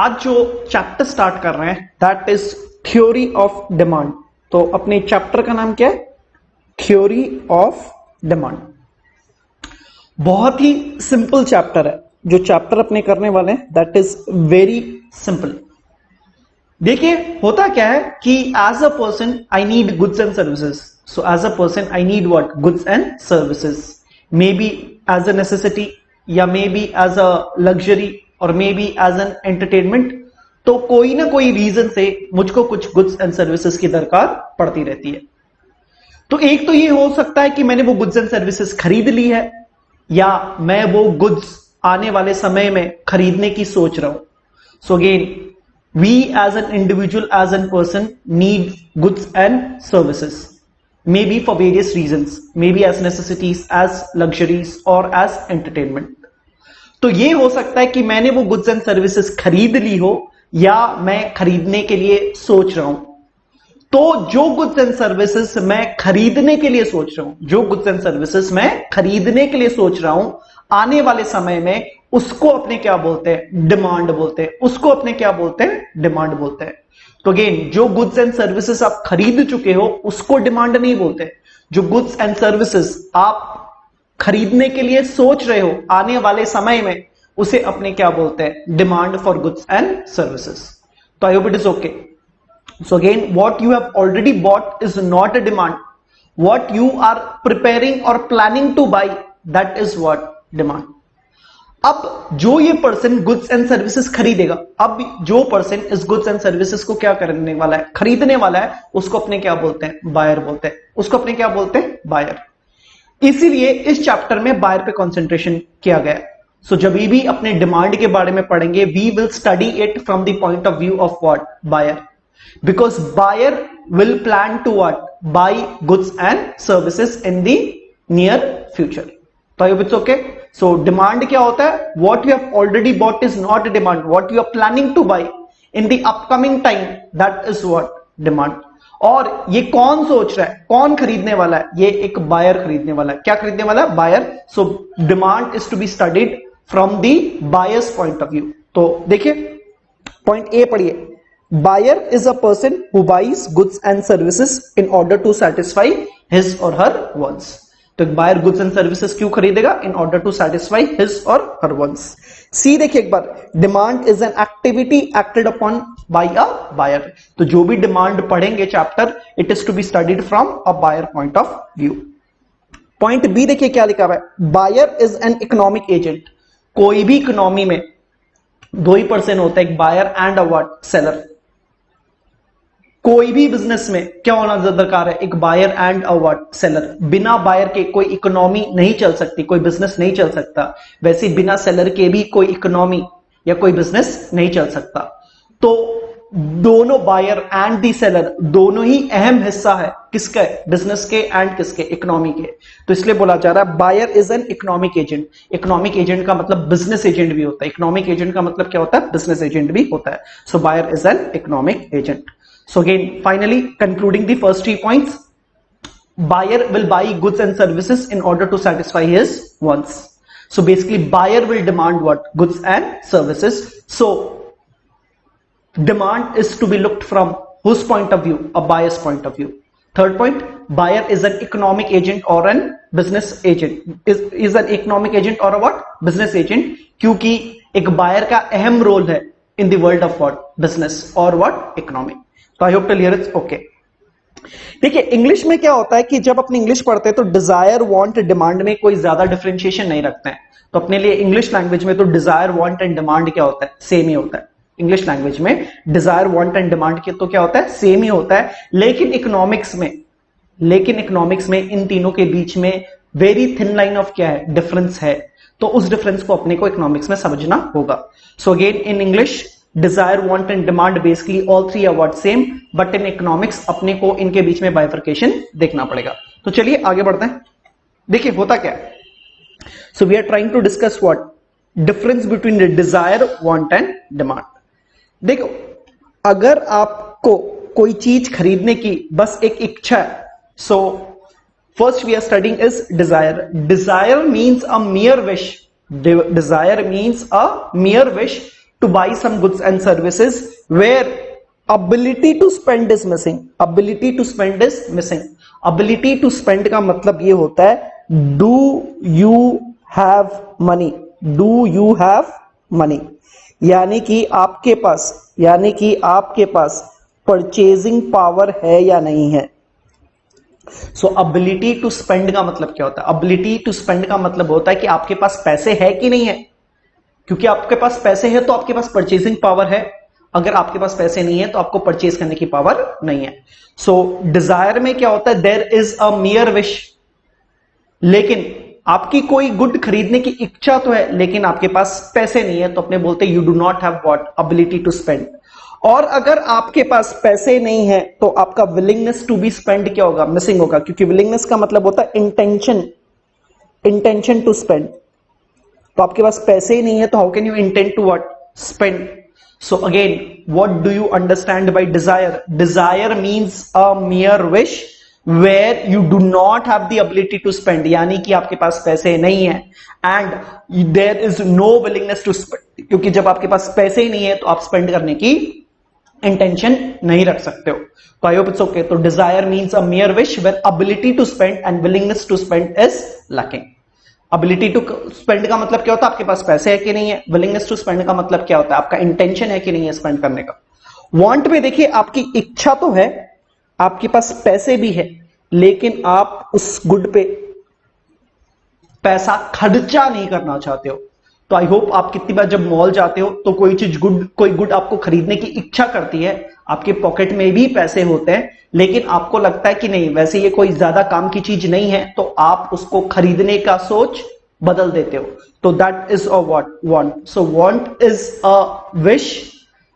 आज जो chapter start कर रहे हैं that is theory of demand. तो अपने चैप्टर का नाम क्या है? Theory of demand. बहुत ही सिंपल चैप्टर है जो चैप्टर अपने करने वाले हैं, दैट इज वेरी सिंपल। देखिए होता क्या है कि as a person I need goods and services. So as a person I need what? Goods and services, may be as a necessity या may be as a luxury और may be as an entertainment. तो कोई ना कोई reason से मुझको कुछ goods and services की दरकार पड़ती रहती है। तो एक तो ये हो सकता है कि मैंने वो गुड्स एंड सर्विसेज खरीद ली है या मैं वो गुड्स आने वाले समय में खरीदने की सोच रहा हूं। So again we as an individual, as an person need goods and services, may be for various reasons, may be as necessities, as luxuries और एज एंटरटेनमेंट। तो ये हो सकता है कि मैंने वो गुड्स एंड सर्विसेज खरीद ली हो या मैं खरीदने के लिए सोच रहा हूं। तो जो गुड्स एंड सर्विसेज मैं खरीदने के लिए सोच रहा हूं, जो गुड्स एंड सर्विसेज मैं खरीदने के लिए सोच रहा हूं आने वाले समय में, उसको अपने क्या बोलते हैं? डिमांड बोलते हैं। उसको अपने क्या बोलते हैं? डिमांड बोलते हैं। तो अगेन जो गुड्स एंड सर्विसेज आप खरीद चुके हो उसको डिमांड नहीं बोलते। जो गुड्स एंड सर्विसेज आप खरीदने के लिए सोच रहे हो आने वाले समय में, उसे अपने क्या बोलते हैं? Demand for goods and services. तो I hope it is okay. So again, what you have already bought is not a demand. What you are preparing or planning to buy, that is what? Demand. अब जो ये person goods and services खरीदेगा, अब जो person इस goods and services को क्या करने वाला है? खरीदने वाला है, उसको अपने क्या बोलते हैं? बायर बोलते हैं। उसको अपने क्या बोलते हैं? बायर। इसीलिए इस चैप्टर में बायर पे कंसंट्रेशन किया गया है। सो जब भी अपने डिमांड के बारे में पढ़ेंगे, we will study it from the point of view of what? Buyer. Because buyer will plan to what? Buy goods and services in the near future. So I hope it's okay. So demand क्या होता है? What you have already bought is not a demand. What you are planning to buy in the upcoming time, that is what? Demand. और ये कौन सोच रहा है? कौन खरीदने वाला है? ये एक बायर खरीदने वाला है। क्या खरीदने वाला है? Buyer. So demand is to be studied from the buyer's point of view. तो देखिए पॉइंट ए पढ़िए। Buyer is a person who buys goods and services in order to satisfy his or her wants. तो buyer goods and services क्यों खरीदेगा? In order to satisfy his or her wants. C देखिए एक बार, demand is an activity acted upon by a buyer. तो जो भी demand पढ़ेंगे chapter, it is to be studied from a buyer point of view. Point B देखिए क्या लिखा हुआ है? Buyer is an economic agent. कोई भी इकोनॉमी में दो ही पर्सन होता है, एक buyer and a what? Seller. कोई भी बिजनेस में क्या होना दरकार है? एक buyer and a what? Seller. बिना बायर के कोई इकोनॉमी नहीं चल सकती, कोई बिजनेस नहीं चल सकता। वैसे बिना सेलर के भी कोई इकोनॉमी या कोई बिजनेस नहीं चल सकता। तो दोनों बायर एंड दी सेलर दोनों ही अहम हिस्सा है किसके? बिजनेस के एंड किसके? इकोनॉमी के। तो इसलिए बोला जा रहा है buyer is an economic agent. Economic agent का मतलब बिजनेस एजेंट भी होता है। इकोनॉमिक एजेंट का मतलब क्या होता है? बिजनेस एजेंट भी होता है। So buyer is an economic agent. So again, finally concluding the first 3 points, buyer will buy goods and services in order to satisfy his wants. So basically buyer will demand what? Goods and services. So demand is to be looked from whose point of view? A buyer's point of view. Third point, buyer is an economic agent or an business agent. Is an economic agent or a what? Business agent. क्योंकि एक buyer का अहम role है in the world of what? Business or what? Economic. तो I hope to clear it's okay. देखिए English में क्या होता है कि जब अपने इंग्लिश पढ़ते हैं तो डिजायर, वांट, डिमांड में कोई ज्यादा डिफरेंशिएशन नहीं रखते हैं। तो अपने लिए इंग्लिश लैंग्वेज में तो डिजायर, वांट एंड डिमांड क्या होता है? सेम ही होता है। इंग्लिश लैंग्वेज में डिजायर, वांट एंड डिमांड की तो क्या होता है? सेम ही होता है। लेकिन इकोनॉमिक्स में इन तीनों के बीच में वेरी थिन लाइन ऑफ क्या है? डिफरेंस है। तो उस डिफरेंस को अपने को इकोनॉमिक्स में समझना होगा। So again in English desire, want and demand basically all three are what? Same, but in economics अपने को इनके बीच में bifurcation देखना पड़ेगा। तो चलिए आगे बढ़ते हैं। देखिए होता क्या है? So we are trying to discuss what? Difference between the desire, want and demand. देखो अगर आपको कोई चीज खरीदने की बस एक इच्छा है, so first we are studying is desire. Desire means a mere wish. Desire means a mere wish to buy some goods and services where ability to spend is missing. ability to spend is missing. ability to spend का मतलब ये होता है do you have money, do you have money, यानी कि आपके पास purchasing power है या नहीं है. सो अबिलिटी टू स्पेंड का मतलब क्या होता है? अबिलिटी टू स्पेंड का मतलब होता है कि आपके पास पैसे है कि नहीं है. क्योंकि आपके पास पैसे है तो आपके पास परचेजिंग पावर है. अगर आपके पास पैसे नहीं है तो आपको परचेज करने की पावर नहीं है. सो डिजायर में क्या होता है? There is a mere wish, लेकिन आपकी कोई गुड खरीदने की इच्छा तो है लेकिन आपके पास पैसे नहीं है, तो अपने बोलते you do not have what? Ability to spend. और अगर आपके पास पैसे नहीं है तो आपका विलिंगनेस टू बी स्पेंड क्या होगा? मिसिंग होगा. क्योंकि विलिंगनेस का मतलब होता है इंटेंशन टू स्पेंड. तो आपके पास पैसे ही नहीं है तो how can you intend to what? Spend. So again what do you understand by desire? Desire means a mere wish where you do not have the ability to spend, यानी कि आपके पास पैसे नहीं है and there is no willingness to spend. क्योंकि जब आपके पास पैसे ही नहीं है तो आप स्पेंड करने की इंटेंशन नहीं रख सकते हो. तो आई होप इट्स ओके. तो desire means a mere wish where ability to spend and willingness to spend is lacking. Ability to spend का मतलब क्या होता है? आपके पास पैसे है कि नहीं है. विलिंगनेस टू स्पेंड का मतलब क्या होता है? आपका इंटेंशन है कि नहीं है स्पेंड करने का. वांट में देखिए आपकी इच्छा तो है, आपके पास पैसे भी है, लेकिन आप उस गुड पे पैसा खर्चा नहीं करना चाहते हो. तो आई होप आप कितनी बार जब मॉल जाते हो तो कोई गुड आपको खरीदने की इच्छा करती है, आपके पॉकेट में भी पैसे होते हैं, लेकिन आपको लगता है कि नहीं वैसे ये कोई ज्यादा काम की चीज नहीं है, तो आप उसको खरीदने का सोच बदल देते हो. तो that is a want. So want is a wish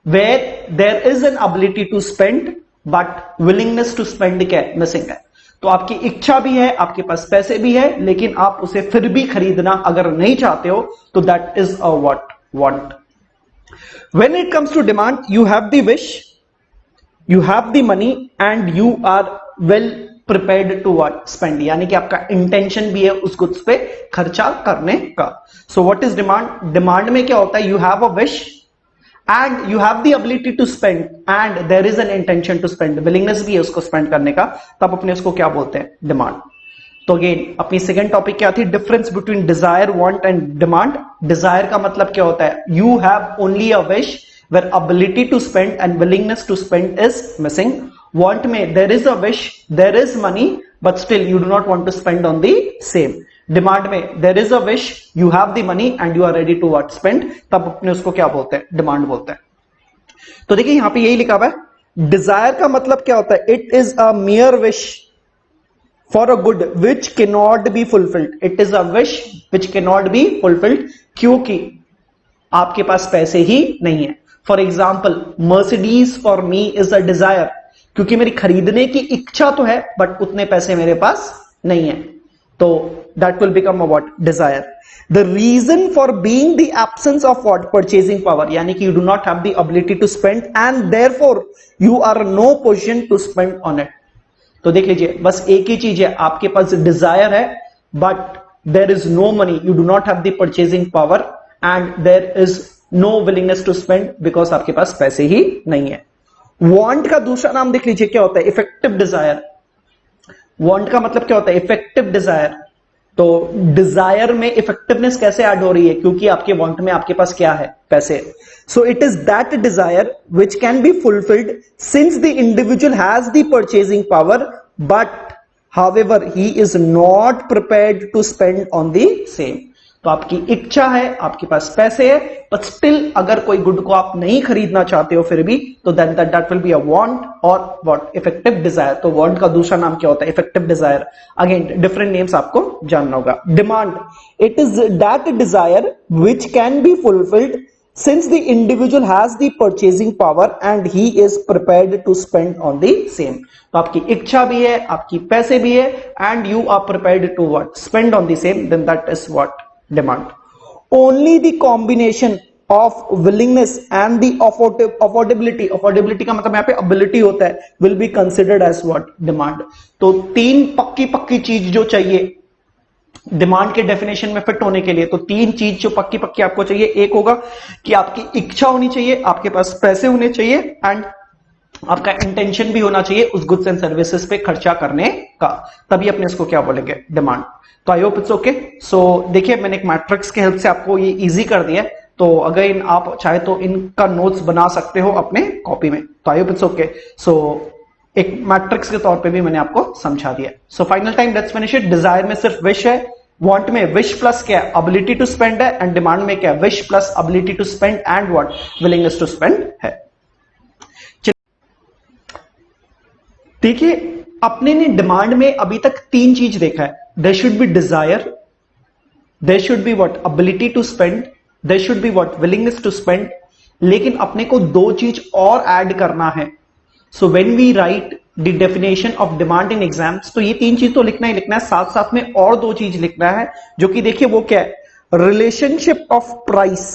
where there is an ability to spend but willingness to spend क्या है? मिसिंग है. तो आपकी इच्छा भी है, आपके पास पैसे भी है, लेकिन आप उसे फिर भी खरीदना अगर नहीं चाहते हो तो that is a want. When it comes to demand, you have the wish, you have the money and you are well prepared to what? Spend, यानी कि आपका इंटेंशन भी है उस गुड्स पे खर्चा करने का. So what is demand? Demand में क्या होता है? You have a wish and you have the ability to spend and there is an intention to spend, willingness भी है उसको spend करने का, तब अपने उसको क्या बोलते हैं? डिमांड. तो अगेन अपनी सेकंड टॉपिक क्या थी? Difference between desire, want and demand. Desire का मतलब क्या होता है? You have only a wish where ability to spend and willingness to spend is missing. Want में there is a wish, there is money, but still you do not want to spend on the same. Demand में there is a wish, you have the money and you are ready to what? Spend. तब अपने उसको क्या बोलते हैं? Demand बोलते हैं. तो देखिए यहां पे यही लिखा हुआ है. डिजायर का मतलब क्या होता है? It is a mere wish for a good which can not be fulfilled. It is a wish which can not be fulfilled क्योंकि आपके पास पैसे ही नहीं है. For example Mercedes for me is a desire, क्योंकि मेरी खरीदने की इच्छा तो है बट उतने पैसे मेरे पास नहीं है. तो that will become a what? Desire. The reason for being the absence of what? Purchasing power, यानी कि you do not have the ability to spend and therefore you are no position to spend on it. तो देख लीजिए बस एक ही चीज है, आपके पास desire है but there is no money, you do not have the purchasing power and there is no willingness to spend because आपके पास पैसे ही नहीं है. Want का दूसरा नाम देख लीजिए क्या होता है? Effective desire. वांट का मतलब क्या होता है? Effective desire. तो डिजायर में इफेक्टिवनेस कैसे ऐड हो रही है? क्योंकि आपके वांट में आपके पास क्या है? पैसे. So it is that desire which can be fulfilled since the individual has the purchasing power but however he is not prepared to spend on the same. तो आपकी इच्छा है, आपके पास पैसे है, बट स्टिल अगर कोई गुड को आप नहीं खरीदना चाहते हो फिर भी, तो then that will be a want और व्हाट? Effective desire. तो वांट का दूसरा नाम क्या होता है? Effective desire. Again different names आपको जानना होगा. Demand, it is that desire which can be fulfilled since the individual has the purchasing power and he is prepared to spend on the same. तो आपकी इच्छा भी है, आपकी पैसे भी है and you are prepared to what? Spend on the same. Then that is what? Demand. Only the combination of willingness and the affordability का मतलब यहाँ पे ability होता है, will be considered as what? Demand. तो तीन पक्की चीज जो चाहिए डिमांड के डेफिनेशन में फिट होने के लिए तो तीन चीज जो पक्की पक्की आपको चाहिए, एक होगा कि आपकी इच्छा होनी चाहिए, आपके पास पैसे होने चाहिए, एंड आपका इंटेंशन भी होना चाहिए उस गुड्स एंड सर्विसेज पे खर्चा करने का, तभी अपने इसको क्या बोलेंगे, डिमांड। तो आई होप इट्स ओके। सो देखिए मैंने एक मैट्रिक्स के हेल्प से आपको ये इजी कर दिया है, तो अगर आप चाहे तो इनका नोट्स बना सकते हो अपने कॉपी में। तो आई होप इट्स ओके। सो एक मैट्रिक्स के तौर पे भी मैंने आपको समझा दिया। So final time let's finish it. Desire में सिर्फ विश है, वांट में विश प्लस क्या है, एबिलिटी टू स्पेंड है, एंड डिमांड में क्या है, wish plus ability to spend and what, willingness to spend है। देखिए अपने ने डिमांड में अभी तक तीन चीज देखा है, there should be desire, there should be what, ability to spend, there should be what, willingness to spend. लेकिन अपने को दो चीज और ऐड करना है। So when we write the definition of demand in exams, तो ये तीन चीज तो लिखना ही लिखना है, साथ साथ में और दो चीज लिखना है, जो कि देखिए वो क्या है, relationship of price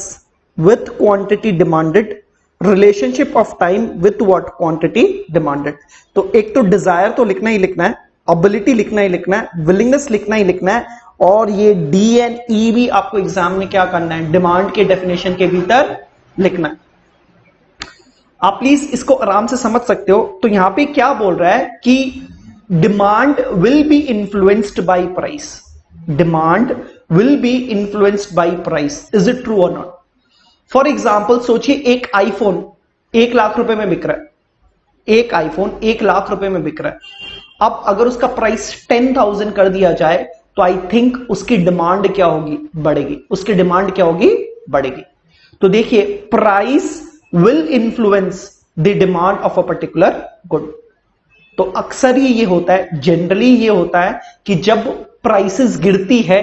with quantity demanded, relationship of time with what, quantity demanded. तो एक तो डिजायर तो लिखना ही लिखना है, एबिलिटी लिखना ही लिखना है, विलिंगनेस लिखना ही लिखना है, और ये डी एंड ई भी आपको एग्जाम में क्या करना है, डिमांड के डेफिनेशन के भीतर लिखना है। आप प्लीज इसको आराम से समझ सकते हो। तो यहां पे क्या बोल रहा है कि demand will be influenced by price, demand will be influenced by price, is it true और नॉट। फॉर एग्जाम्पल सोचिए एक आईफोन 1 लाख रुपए में बिक रहा है, एक आईफोन 1 लाख रुपए में बिक रहा है। अब अगर उसका प्राइस 10,000 कर दिया जाए तो आई थिंक उसकी डिमांड क्या होगी, बढ़ेगी, उसकी डिमांड क्या होगी, बढ़ेगी। तो देखिए price will influence the demand of a particular good. तो अक्सर ही ये होता है, जनरली ये होता है कि जब प्राइसेस गिरती है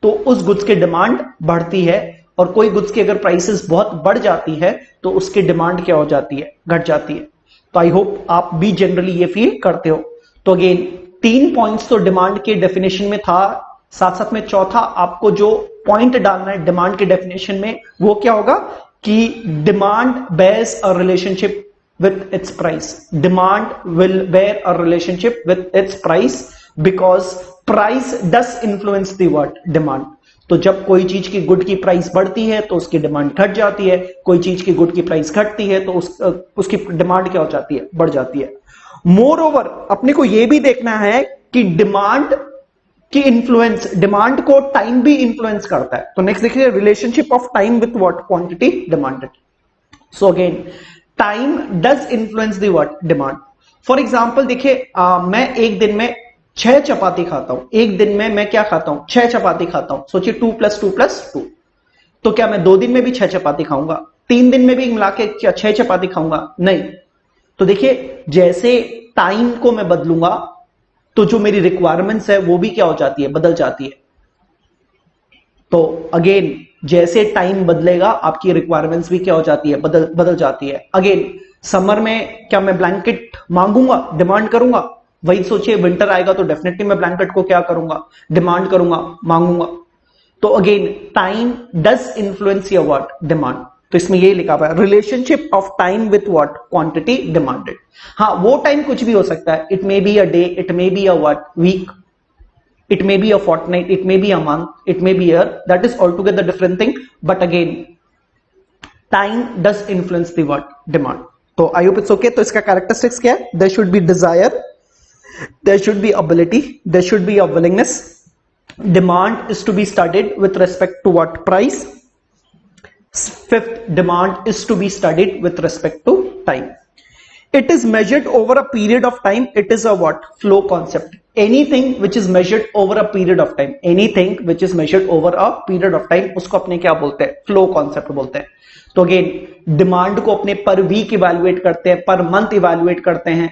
तो उस गुड्स की डिमांड बढ़ती है, और कोई गुड्स की अगर प्राइसेस बहुत बढ़ जाती है तो उसकी डिमांड क्या हो जाती है, घट जाती है। तो आई होप आप भी जनरली ये फील करते हो। तो अगेन 3 पॉइंट्स तो डिमांड के डेफिनेशन में था, साथ साथ में चौथा आपको जो पॉइंट डालना है डिमांड के डेफिनेशन में वो क्या होगा कि demand bears a relationship with its price, demand will bear a relationship with its price because price does influence the what, demand। तो जब कोई चीज की गुड की प्राइस बढ़ती है तो उसकी डिमांड घट जाती है, कोई चीज की गुड की प्राइस घटती है तो उसकी डिमांड क्या हो जाती है, बढ़ जाती है। मोर ओवर अपने को यह भी देखना है कि डिमांड की इंफ्लुएंस, डिमांड को टाइम भी इंफ्लुएंस करता है। तो नेक्स्ट देखिए relationship of time with what, quantity demanded. So again time does influence the what, demand. For example देखिए मैं एक दिन में 6 चपाती खाता हूं, एक दिन में मैं क्या खाता हूं, 6 चपाती खाता हूं। सोचिए 2 + 2 + 2। तो क्या मैं 2 दिन में भी 6 चपाती खाऊंगा, 3 दिन में भी मिला के क्या 6 चपाती खाऊंगा, नहीं। तो देखिए जैसे टाइम को मैं बदलूंगा तो जो मेरी रिक्वायरमेंट्स है वो भी क्या हो जाती है, बदल जाती है। तो अगेन जैसे टाइम बदलेगा आपकी रिक्वायरमेंट्स भी क्या हो जाती है, बदल जाती है। अगेन समर में क्या मैं ब्लैंकेट मांगूंगा, डिमांड करूंगा, वही सोचिए विंटर आएगा तो डेफिनेटली मैं ब्लैंकेट को क्या करूंगा, डिमांड करूंगा, मांगूंगा। तो again time does influence your what, demand. तो इसमें ये लिखा हुआ है relationship of time with what, quantity demanded. हाँ वो टाइम कुछ भी हो सकता है, it may be a day, it may be a what, week, it may be a fortnight, it may be a month, it may be a year, that is altogether different thing, but again time does influence the what, demand। तो I hope it's okay। तो इसका characteristics क्या है, there should be desire, there should be ability, there should be a willingness, demand is to be studied with respect to what, price। Fifth, demand is to be studied with respect to time। It is measured over a period of time, it is a what, flow concept। Anything which is measured over a period of time, anything which is measured over a period of time उसको अपने क्या बोलते हैं, flow concept बोलते हैं। तो again demand को अपने पर वीक इवैल्यूएट करते हैं, पर मंथ इवैल्यूएट करते हैं,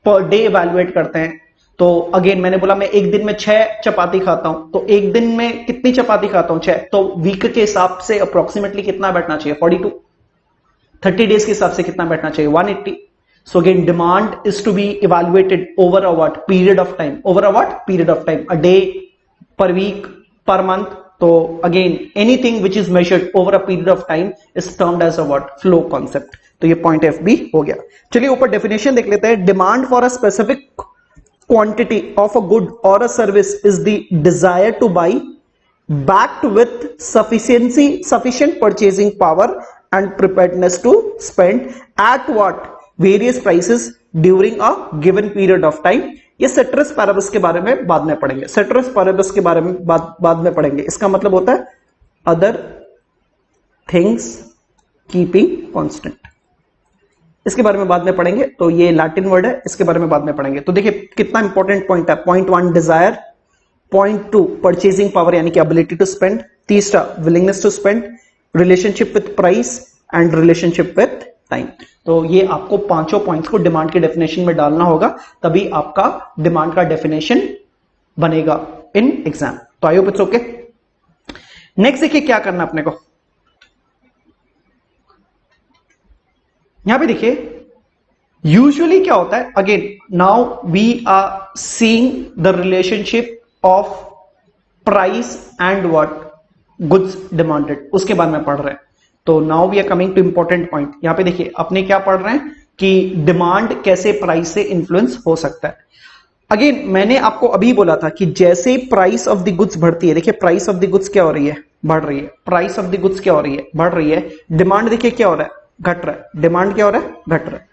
पर डे इवैल्यूएट करते हैं। तो अगेन मैंने बोला मैं एक दिन में 6 चपाती खाता हूं, तो एक दिन में कितनी चपाती खाता हूं, 6। तो वीक के हिसाब से अप्रोक्सीमेटली कितना बैठना चाहिए, 42। 30 डेज के हिसाब से कितना बैठना चाहिए, 180। So again demand is to be evaluated over a what, period of time, over a what, period of time, a day, per week, per month। तो again anything which is measured over a period of time is termed as a what, flow concept। तो ये point F भी हो गया। चलिए ऊपर definition देख लेते हैं। Demand for a specific quantity of a good or a service is the desire to buy backed with sufficient purchasing power and preparedness to spend at what various prices during a given period of time. ये citrus पैराबस के बारे में बाद में पढ़ेंगे, citrus पैराबस के बारे में बाद में पढ़ेंगे। इसका मतलब होता है अदर थिंग्स कीपिंग कांस्टेंट, इसके बारे में बाद में पढ़ेंगे। तो ये लैटिन वर्ड है, इसके बारे में बाद में पढ़ेंगे। तो देखिए कितना इंपॉर्टेंट पॉइंट है। Point 1 desire, point 2 purchasing power यानी कि एबिलिटी टू स्पेंड, तीसरा willingness to spend, relationship with price and relationship with time. तो ये आपको पांचों पॉइंट्स को डिमांड के डेफिनेशन में डालना होगा, तभी आपका डिमांड का डेफिनेशन बनेगा इन एग्जाम। तो I hope it's okay. Next देखिए क्या करना अपने को, यहां पे देखिए यूजुअली क्या होता है, again now we are seeing the relationship of price and what goods demanded, उसके बारे में पढ़ रहे हैं। तो now we are coming to important point. यहां पे देखिए अपने क्या पढ़ रहे हैं कि डिमांड कैसे प्राइस से इन्फ्लुएंस हो सकता है। अगेन मैंने आपको अभी बोला था कि जैसे प्राइस ऑफ द गुड्स बढ़ती है, देखिए प्राइस ऑफ द गुड्स क्या हो रही है, बढ़ रही है। प्राइस ऑफ द गुड्स क्या हो रही है, बढ़ रही है। डिमांड देखिए क्या हो रहा है, घट रहा है। डिमांड क्या हो रहा है, घट रहा है।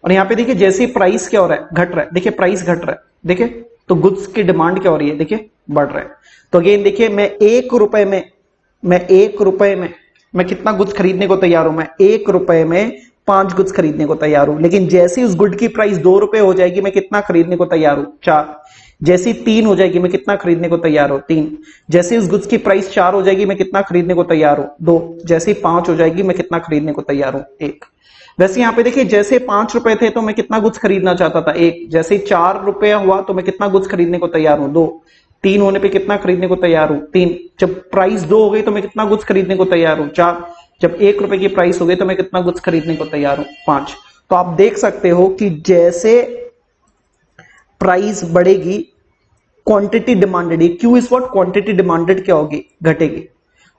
और यहां पे देखिए जैसे प्राइस क्या हो रहा है, घट रहा है। देखिए प्राइस घट रहा है, देखिए तो गुड्स की डिमांड क्या हो रही है, देखिए बढ़ रहा है। तो अगेन देखिए मैं 1 रुपए में मैं कितना गुड्स खरीदने को तैयार हूं, मैं 1 रुपए में 5 गुड्स खरीदने को तैयार हूं। लेकिन जैसे ही उस गुड की प्राइस 2 रुपए हो जाएगी, मैं कितना खरीदने को तैयार हूं, 4। जैसे ही 3 हो जाएगी, मैं कितना खरीदने को तैयार हूं, 3। जैसे उस गुड्स की प्राइस 4 हो जाएगी, मैं कितना खरीदने को तैयार हूं, 2। जैसे ही 5 हो जाएगी, मैं कितना खरीदने को तैयार हूं, 1। वैसे यहां पे देखिए जैसे 5 रुपए थे तो मैं कितना गुड्स खरीदना चाहता था, 1। जैसे 4 रुपया हुआ तो मैं कितना गुड्स खरीदने को तैयार हूं, 2। 3 होने पे कितना खरीदने को तैयार हूं, 3। जब प्राइस 2 हो गई तो मैं कितना गुड्स खरीदने को तैयार हूं, 4। जब 1 रुपए की प्राइस हो गई तो मैं कितना गुड्स खरीदने को तैयार हूं, 5। तो आप देख सकते हो कि जैसे प्राइस बढ़ेगी quantity demanded, Q is what, quantity demanded क्या होगी, घटेगी।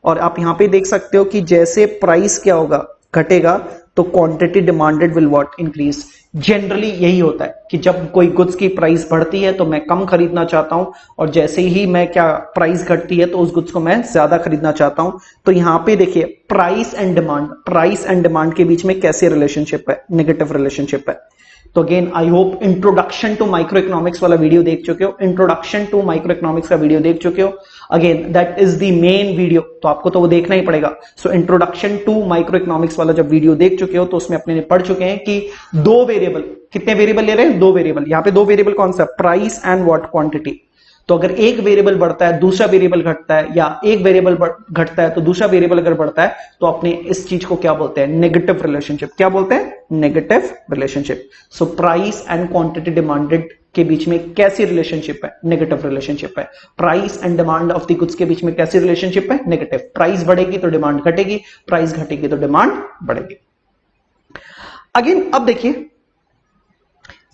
और आप यहां पे देख सकते हो कि जैसे प्राइस क्या होगा, घटेगा, तो quantity demanded will what, increase. Generally यही होता है कि जब कोई गुड्स की प्राइस बढ़ती है तो मैं कम खरीदना चाहता हूं, और जैसे ही मैं क्या प्राइस घटती है तो उस गुड्स को मैं ज्यादा खरीदना चाहता हूं। तो यहां पे देखिए प्राइस एंड डिमांड के बीच में कैसे रिलेशनशिप है, नेगेटिव रिलेशनशिप है। तो again I hope introduction to microeconomics वाला वीडियो देख चुके हो, इंट्रोडक्शन टू माइक्रो इकोनॉमिक्स का वीडियो देख चुके हो। Again that is the main video, तो आपको तो वो देखना ही पड़ेगा। So introduction to microeconomics वाला जब वीडियो देख चुके हो तो उसमें अपने पढ़ चुके हैं कि 2 वेरिएबल, कितने वेरिएबल ले रहे हैं, 2 वेरिएबल। यहां पे 2 वेरिएबल कौन सा, प्राइस एंड व्हाट, क्वांटिटी। तो अगर एक वेरिएबल बढ़ता है दूसरा वेरिएबल घटता है, या एक वेरिएबल घटता है तो दूसरा वेरिएबल अगर बढ़ता है, तो अपने इस चीज को क्या बोलते हैं, नेगेटिव रिलेशनशिप। क्या बोलते हैं, negative relationship. So price and quantity demanded के बीच में कैसी रिलेशनशिप है, नेगेटिव रिलेशनशिप है। Price and demand of the goods के बीच में कैसी रिलेशनशिप है, नेगेटिव। प्राइस बढ़ेगी तो डिमांड घटेगी, प्राइस घटेगी तो डिमांड बढ़ेगी। अगेन अब देखिए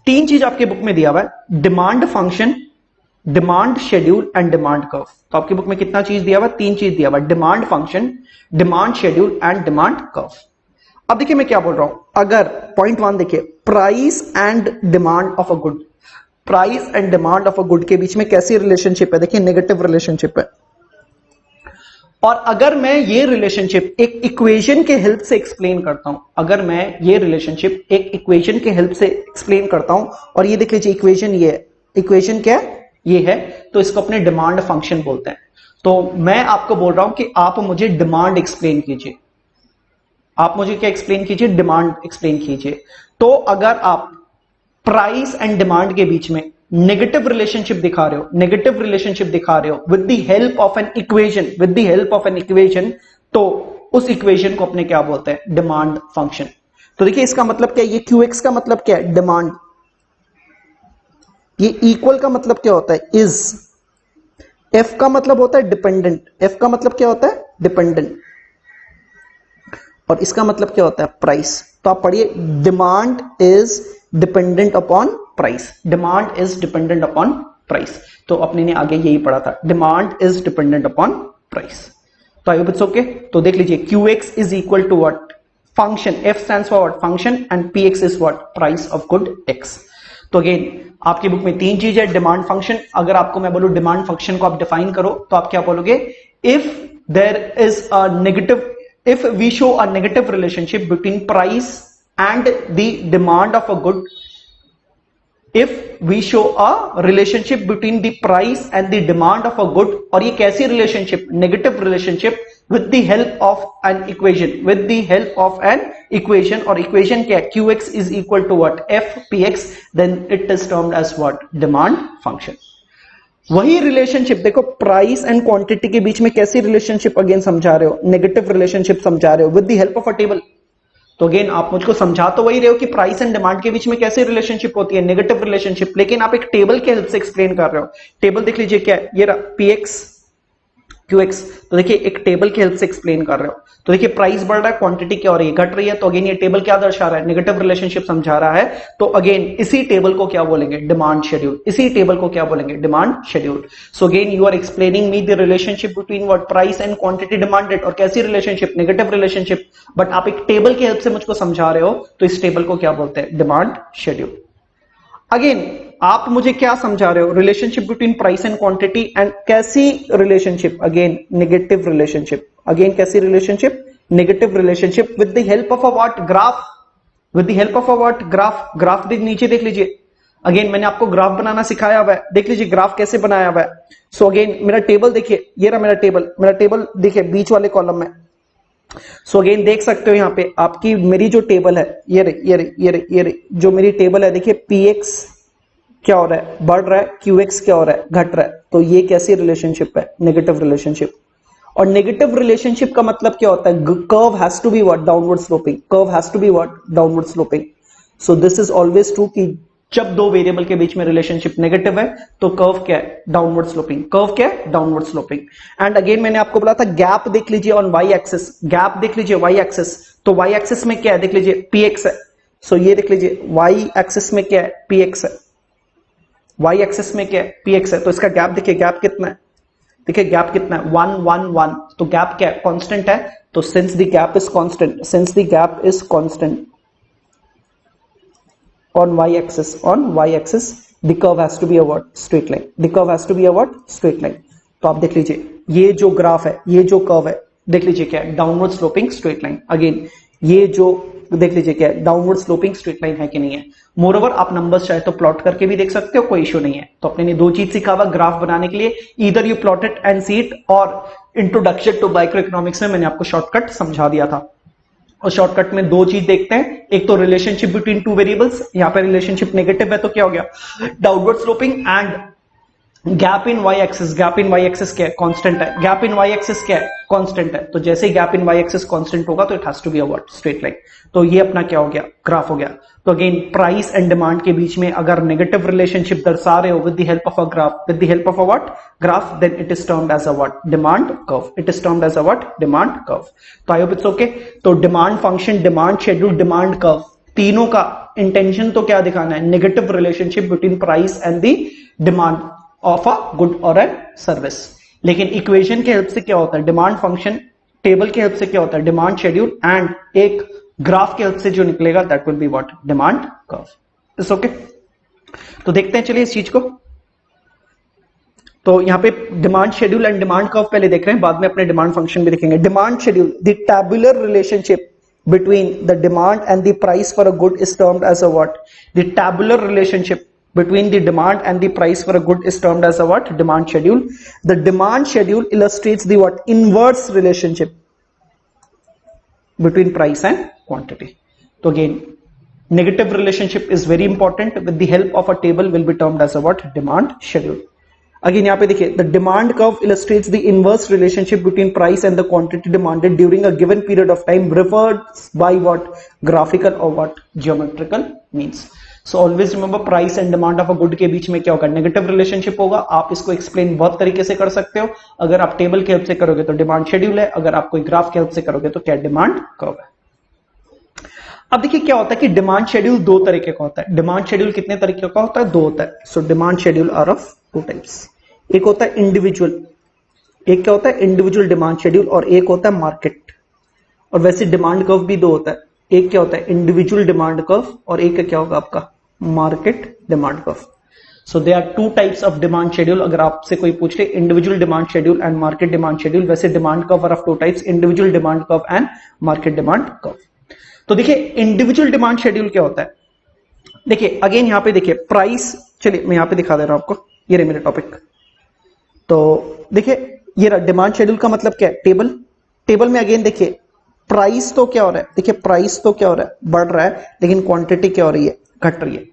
3 चीज आपके बुक में दिया हुआ है, demand function, demand schedule and demand curve. तो आपकी बुक में कितना चीज दिया हुआ, 3 चीज दिया हुआ, demand function, demand schedule and demand curve. अब देखिए मैं क्या बोल रहा हूं, अगर पॉइंट 1 देखिए, price and demand of a good, price and demand of a good के बीच में कैसी रिलेशनशिप है, देखिए नेगेटिव रिलेशनशिप है। और अगर मैं ये रिलेशनशिप एक इक्वेशन के हेल्प से एक्सप्लेन करता हूं, अगर मैं ये रिलेशनशिप एक इक्वेशन के हेल्प से एक्सप्लेन करता हूं, और ये देख लीजिए इक्वेशन, ये इक्वेशन क्या है, ये है, तो इसको अपने डिमांड फंक्शन बोलते हैं। तो मैं आपको बोल रहा हूं कि आप मुझे डिमांड एक्सप्लेन कीजिए, आप मुझे क्या एक्सप्लेन कीजिए, डिमांड एक्सप्लेन कीजिए। तो अगर आप प्राइस एंड डिमांड के बीच में नेगेटिव रिलेशनशिप दिखा रहे हो, नेगेटिव रिलेशनशिप दिखा रहे हो with the help of an equation, with the help of an equation, तो उस इक्वेशन को अपने क्या बोलते हैं, डिमांड फंक्शन। तो देखिए इसका मतलब क्या है, ये क्यूएक्स का मतलब क्या है, डिमांड। ये इक्वल का मतलब क्या होता है, इज। एफ का मतलब होता है डिपेंडेंट, एफ का मतलब क्या होता है, डिपेंडेंट। और इसका मतलब क्या होता है, प्राइस। तो आप पढ़िए, demand is dependent upon price, demand is dependent upon price. तो अपने ने आगे यही पढ़ा था, demand is dependent upon price. तो आई होप इट्स ओके। तो देख लीजिए Q X is equal to what, function, F stands for what, function, and P X is what, price of good X. तो अगेन आपकी बुक में 3 चीज है, डिमांड फंक्शन। अगर आपको मैं बोलूं डिमांड फंक्शन को आप डिफाइन करो तो आप क्या बोलोगे, if there is a negative, if we show a negative relationship between price and the demand of a good, if we show a relationship between the price and the demand of a good, और ये कैसी relationship, negative relationship, with the help of an equation, with the help of an equation, और equation क्या है, qx is equal to what, f px, then it is termed as what, demand function। वही relationship देखो, price and quantity के बीच में कैसी relationship again समझा रहे हो, नेगेटिव रिलेशनशिप समझा रहे हो with the help of a table. तो अगेन आप मुझको समझा तो वही रहे हो कि प्राइस एंड डिमांड के बीच में कैसी रिलेशनशिप होती है, नेगेटिव रिलेशनशिप, लेकिन आप एक टेबल के हेल्प से एक्सप्लेन कर रहे हो। टेबल देख लीजिए क्या है, ये रहा px qx, तो देखिए एक टेबल की हेल्प से एक्सप्लेन कर रहे हो। तो देखिए प्राइस बढ़ रहा है, क्वांटिटी क्या हो रही है, घट रही है। तो अगेन ये टेबल क्या दर्शा रहा है, नेगेटिव रिलेशनशिप समझा रहा है। तो अगेन इसी टेबल को क्या बोलेंगे, डिमांड शेड्यूल। इसी टेबल को क्या बोलेंगे, demand schedule. So again you are explaining me the relationship between what, price and quantity demanded, और कैसी रिलेशनशिप, नेगेटिव रिलेशनशिप, बट आप एक टेबल की हेल्प से मुझको समझा रहे हो। तो इस टेबल को क्या बोलते हैं, डिमांड शेड्यूल। अगेन आप मुझे क्या समझा रहे हो, relationship between price and quantity, and कैसी relationship, again negative relationship. Again कैसी relationship, negative relationship with the help of a what, graph. With the help of a what, graph. Graph देख नीचे देख लीजिए, अगेन मैंने आपको ग्राफ बनाना सिखाया हुआ है, देख लीजिए ग्राफ कैसे बनाया हुआ है। सो अगेन मेरा टेबल देखिए, ये रहा मेरा टेबल, मेरा टेबल देखिए बीच वाले कॉलम में। सो अगेन देख सकते हो यहाँ पे आपकी मेरी जो टेबल है, ये रे जो मेरी टेबल है, देखिए px क्या हो रहा है, बढ़ रहा है, qx क्या हो रहा है, घट रहा है। तो ये कैसी रिलेशनशिप है, नेगेटिव रिलेशनशिप। और नेगेटिव रिलेशनशिप का मतलब क्या होता है, curve has to be what, downward sloping. Curve has to be what, downward sloping. So this is always true कि जब दो वेरिएबल के बीच में रिलेशनशिप नेगेटिव है तो कर्व क्या है, डाउनवर्ड स्लोपिंग। कर्व क्या है, डाउनवर्ड स्लोपिंग। एंड अगेन मैंने आपको बोला था गैप देख लीजिए ऑन वाई एक्सिस, गैप देख लीजिए वाई एक्सिस। तो वाई एक्सिस में क्या है, देख लीजिए px है। सो ये देख लीजिए वाई एक्सिस में क्या है, px है। वाई एक्सिस में क्या है, px है। तो इसका गैप देखिए, गैप कितना है, देखिए गैप कितना है, 1 1 1। तो गैप क्या है, कांस्टेंट है। तो since the gap is constant, since the gap is constant on y-axis, the curve has to be a what, straight line. The curve has to be a what, straight line. तो आप देख लीजिए ये जो graph है, ये जो curve है, देख लीजिए क्या है, downward sloping straight line. Again ये जो देख लीजिए क्या है, डाउनवर्ड स्लोपिंग स्ट्रेट लाइन है कि नहीं है। मोरओवर आप नंबर्स चाहे तो प्लॉट करके भी देख सकते हो, कोई इश्यू नहीं है। तो अपने ने दो चीज सीखा हुआ ग्राफ बनाने के लिए, either you plot it and see it, और इंट्रोडक्शन टू माइक्रो इकोनॉमिक्स में मैंने आपको शॉर्टकट समझा दिया था। और शॉर्टकट में दो चीज देखते हैं, एक तो रिलेशनशिप बिटवीन टू वेरिएबल्स, यहां पे रिलेशनशिप नेगेटिव है तो क्या हो गया, downward sloping. And gap in Y axis, gap in Y axis क्या है, कांस्टेंट है। गैप इन वाई एक्सिस क्या है, कांस्टेंट है। तो जैसे ही gap in Y axis constant होगा तो it has to be a what, straight line. तो ये अपना क्या हो गया, ग्राफ हो गया। तो अगेन प्राइस एंड डिमांड के बीच में अगर नेगेटिव रिलेशनशिप दर्शा रहे हो with the help of a graph, with the help of a what, graph, then it is termed as a what, demand curve. It is termed as a what, demand curve. तो I hope it's okay. तो demand function, demand schedule, demand curve, तीनों का intention तो क्या दिखाना है, negative relationship between price and the demand of a good और an service. लेकिन इक्वेशन के हेल्प से क्या होता है, डिमांड फंक्शन, टेबल के हेल्प से क्या होता है, डिमांड शेड्यूल, एंड एक ग्राफ के हेल्प से जो निकलेगा that will be what, demand curve. It's okay. तो देखते हैं चलिए इस चीज को। तो यहां पे demand schedule and demand curve पहले देख रहे हैं, बाद में अपने डिमांड फंक्शन भी देखेंगे। Demand schedule, the tabular relationship between the demand and the price for a good is termed as a what, the tabular relationship between the demand and the price for a good is termed as a what, demand schedule. The demand schedule illustrates the what, inverse relationship between price and quantity. So again negative relationship is very important, with the help of a table will be termed as a what, demand schedule. Again यहाँ पे देखिए, the demand curve illustrates the inverse relationship between price and the quantity demanded during a given period of time, refers by what, graphical और what, geometrical means. So always remember price and demand of a good के बीच में क्या होगा, negative relationship होगा। आप इसको explain बहुत तरीके से कर सकते हो। अगर आप टेबल के हेल्प से करोगे तो डिमांड शेड्यूल है, अगर आप कोई ग्राफ के हेल्प से करोगे तो क्या, डिमांड कर्व है। अब देखिए क्या होता है कि डिमांड शेड्यूल दो तरीके का होता है। डिमांड शेड्यूल कितने तरीके का होता है, दो होता है। So demand schedule are of two types, एक होता है इंडिविजुअल, एक क्या होता है, इंडिविजुअल डिमांड शेड्यूल, और एक होता है मार्केट। और वैसे डिमांड कर्व भी दो होता है, एक क्या होता है, इंडिविजुअल डिमांड कर्व, और एक क्या होगा आपका market demand curve. So they are two types of demand schedule. अगर आपसे कोई पूछ ले individual demand schedule and market demand schedule, वैसे demand curve are of two types, individual demand curve and market demand curve. तो देखिए individual demand schedule क्या होता है, देखिए अगेन यहां पे देखिए प्राइस, चलिए मैं यहां पे दिखा दे रहा हूं आपको, ये रहे मेरे टॉपिक। तो देखिए ये रहा डिमांड शेड्यूल का मतलब क्या है, टेबल। टेबल में अगेन देखिए प्राइस तो क्या हो रहा है, देखिए प्राइस तो क्या हो रहा है, बढ़ रहा है, लेकिन क्वांटिटी क्या हो रही है, घट रही है।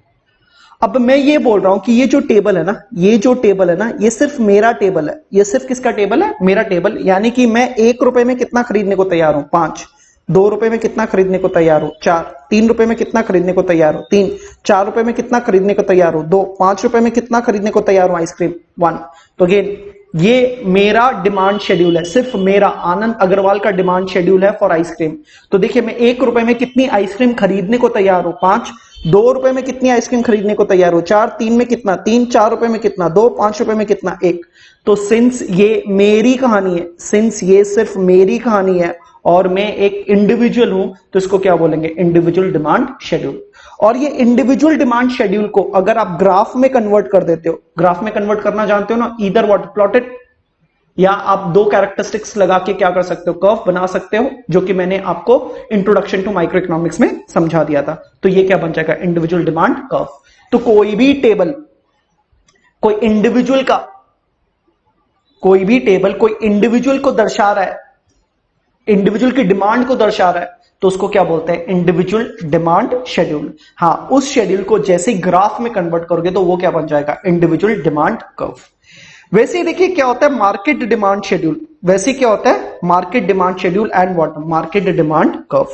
अब मैं ये बोल रहा हूं कि ये जो टेबल है ना, ये जो टेबल है ना, ये सिर्फ मेरा टेबल है। ये सिर्फ किसका टेबल है, मेरा टेबल। यानी कि मैं 1 रुपए में कितना खरीदने को तैयार हूं, 5। 2 रुपए में कितना खरीदने को तैयार हो, 4। 3 रुपए में कितना खरीदने को तैयार हो, 3। 4 रुपए में कितना खरीदने को तैयार हो, 2। 5 रुपए में कितना खरीदने को तैयार हो, आइसक्रीम, 1। तो अगेन ये मेरा डिमांड शेड्यूल है, सिर्फ मेरा आनंद अग्रवाल का डिमांड शेड्यूल है फॉर आइसक्रीम। तो देखिए मैं 1 रुपए में कितनी आइसक्रीम खरीदने को तैयार हो, 5। 2 रुपए में कितनी आइसक्रीम खरीदने को तैयार हो, 4। 3 में कितना, 3। 4 रुपए में कितना, 2। 5 रुपए में कितना, 1। तो सिंस ये मेरी कहानी है, सिंस ये सिर्फ मेरी कहानी है और मैं एक इंडिविजुअल हूं, तो इसको क्या बोलेंगे, इंडिविजुअल डिमांड शेड्यूल। और ये इंडिविजुअल डिमांड शेड्यूल को अगर आप ग्राफ में कन्वर्ट कर देते हो, ग्राफ में कन्वर्ट करना जानते हो ना, ईदर व्हाट, प्लॉटेड, या आप 2 कैरेक्टरिस्टिक्स लगा के क्या कर सकते हो, कर्व बना सकते हो, जो कि मैंने आपको इंट्रोडक्शन टू माइक्रो इकोनॉमिक्स में समझा दिया था। तो ये क्या बन जाएगा, इंडिविजुअल डिमांड कर्व। तो कोई भी टेबल, कोई इंडिविजुअल का, कोई भी टेबल कोई इंडिविजुअल को दर्शा रहा है, इंडिविजुअल की डिमांड को दर्शा रहा है, तो उसको क्या बोलते हैं, इंडिविजुअल डिमांड शेड्यूल। हाँ, उस शेड्यूल को जैसे ग्राफ में कन्वर्ट करोगे तो वो क्या बन जाएगा, इंडिविजुअल डिमांड कर्व। वैसे ही देखिए क्या होता है मार्केट डिमांड शेड्यूल, वैसे क्या होता है market demand schedule and what, market demand curve.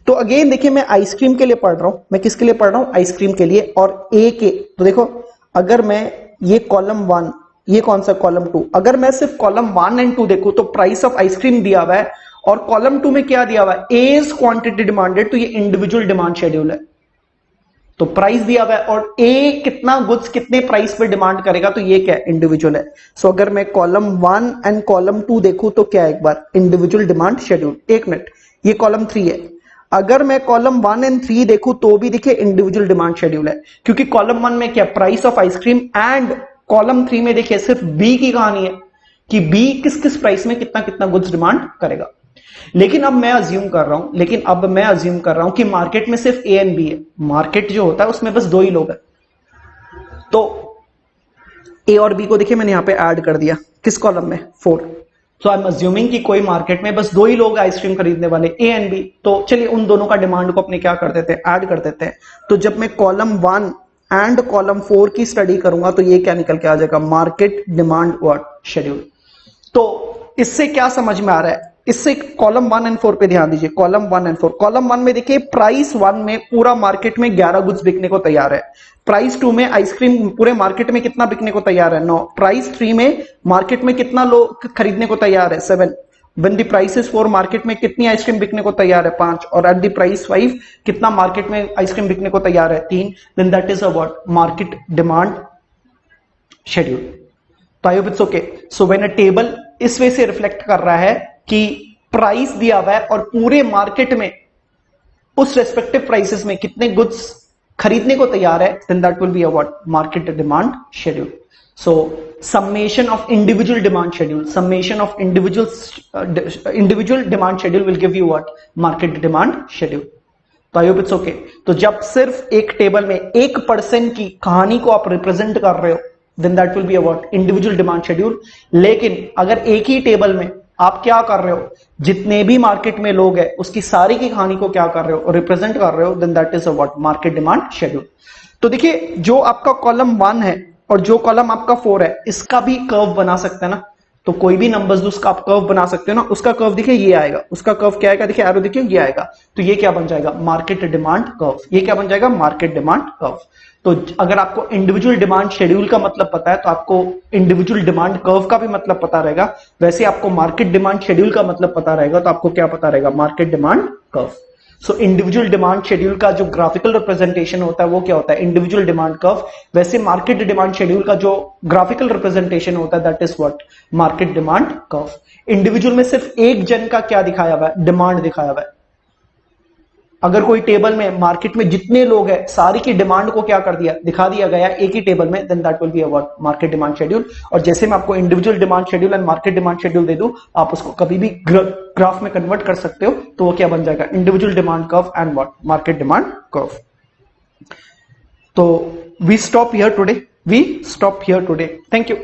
तो अगेन देखिए मैं आइसक्रीम के लिए पढ़ रहा हूं, मैं किसके लिए पढ़ रहा हूं, आइसक्रीम के लिए, और ए के, तो देखो अगर मैं ये कॉलम 1, ये कौन सा कॉलम 2, अगर मैं सिर्फ कॉलम 1 एंड 2 देखूं तो प्राइस ऑफ आइसक्रीम दिया हुआ है, और कॉलम 2 में क्या दिया हुआ है, ए इज क्वांटिटी डिमांडेड, तो ये इंडिविजुअल डिमांड शेड्यूल है। तो प्राइस दिया हुआ है और ए कितना गुड्स कितने प्राइस पे डिमांड करेगा, तो ये क्या है, इंडिविजुअल है। सो अगर मैं कॉलम 1 एंड कॉलम 2 देखूं तो क्या है, एक बार इंडिविजुअल डिमांड शेड्यूल। एक मिनट, ये कॉलम 3 है, अगर मैं कॉलम 1 एंड 3 देखूं तो भी देखिए इंडिविजुअल डिमांड शेड्यूल है, क्योंकि कॉलम 1 में क्या, price of ice cream, and column 3 में देखिए सिर्फ बी की कहानी है कि बी किस किस प्राइस में कितना कितना गुड्स डिमांड करेगा। लेकिन अब मैं अज्यूम कर रहा हूं कि मार्केट में सिर्फ ए एंड बी है। मार्केट जो होता है उसमें बस 2 ही लोग हैं, तो ए और बी को देखिए मैंने यहां पे ऐड कर दिया, किस कॉलम में, 4। सो आई एम अज्यूमिंग कि कोई मार्केट में बस 2 ही लोग आइसक्रीम खरीदने वाले, ए एंड बी। तो चलिए उन दोनों का डिमांड को अपने क्या कर देते हैं, ऐड कर देते हैं। तो जब मैं कॉलम 1 एंड कॉलम 4 की स्टडी करूंगा तो ये क्या निकल के आ जाएगा, मार्केट डिमांड व्हाट शेड्यूल। तो इससे क्या समझ में आ रहा है, इससे कॉलम 1 एंड 4 पे ध्यान दीजिए, कॉलम 1 एंड 4। कॉलम 1 में देखिए प्राइस 1 में पूरा मार्केट में 11 गुड्स बिकने को तैयार है। प्राइस 2 में आइसक्रीम पूरे मार्केट में कितना बिकने को तैयार है, 9। प्राइस 3 में मार्केट में कितना लोग खरीदने को तैयार है, 7। When the price is 4 market में कितनी आइसक्रीम बिकने को तैयार है, 5। और एट द प्राइस 5 कितना मार्केट में आइसक्रीम बिकने को तैयार है, 3। Then that is a what, market demand schedule. तो I hope it's okay. So when a table इस वे से रिफ्लेक्ट कर रहा है कि प्राइस दिया हुआ है और पूरे मार्केट में उस रेस्पेक्टिव प्राइसेस में कितने गुड्स खरीदने को तैयार है, then that will be a what, market demand schedule. So summation of individual demand schedule, summation of individual demand schedule will give you what, market demand schedule. तो I hope it's okay. तो जब सिर्फ एक table में 1% की कहानी को आप रिप्रेजेंट कर रहे हो, then that will be a what, individual demand schedule. लेकिन अगर एक ही टेबल में आप क्या कर रहे हो, जितने भी मार्केट में लोग हैं उसकी सारी की कहानी को क्या कर रहे हो, रिप्रेजेंट कर रहे हो, then that is a what, market demand schedule. तो देखिए जो आपका कॉलम 1 है और जो कॉलम आपका 4 है, इसका भी कर्व बना सकते हैं ना। तो कोई भी नंबर्स जो उसका आप कर्व बना सकते हो ना, उसका कर्व देखिए ये आएगा, उसका कर्व क्या आएगा, देखिए एरो देखिए ये आएगा। तो ये क्या बन जाएगा, मार्केट डिमांड कर्व। ये क्या बन जाएगा, मार्केट डिमांड कर्व। तो अगर आपको इंडिविजुअल डिमांड शेड्यूल का मतलब पता है तो आपको इंडिविजुअल डिमांड कर्व का भी मतलब पता रहेगा। वैसे आपको मार्केट डिमांड शेड्यूल का मतलब पता रहेगा तो आपको क्या पता रहेगा, market demand curve. So individual demand schedule का जो ग्राफिकल रिप्रेजेंटेशन होता है वो क्या होता है, इंडिविजुअल डिमांड कर्व। वैसे मार्केट डिमांड शेड्यूल का जो ग्राफिकल रिप्रेजेंटेशन होता है that is what, market demand curve. Individual में सिर्फ एक जन का क्या दिखाया हुआ है, डिमांड दिखाया हुआ है। अगर कोई टेबल में मार्केट में जितने लोग हैं सारी की डिमांड को क्या कर दिया, दिखा दिया गया एक ही टेबल में, then that will be a market demand schedule. और जैसे मैं आपको individual demand schedule and market demand schedule दे दूं, आप उसको कभी भी ग्राफ में कन्वर्ट कर सकते हो, तो वो क्या बन जाएगा, individual demand curve and what, market demand curve. तो we stop here today, thank you.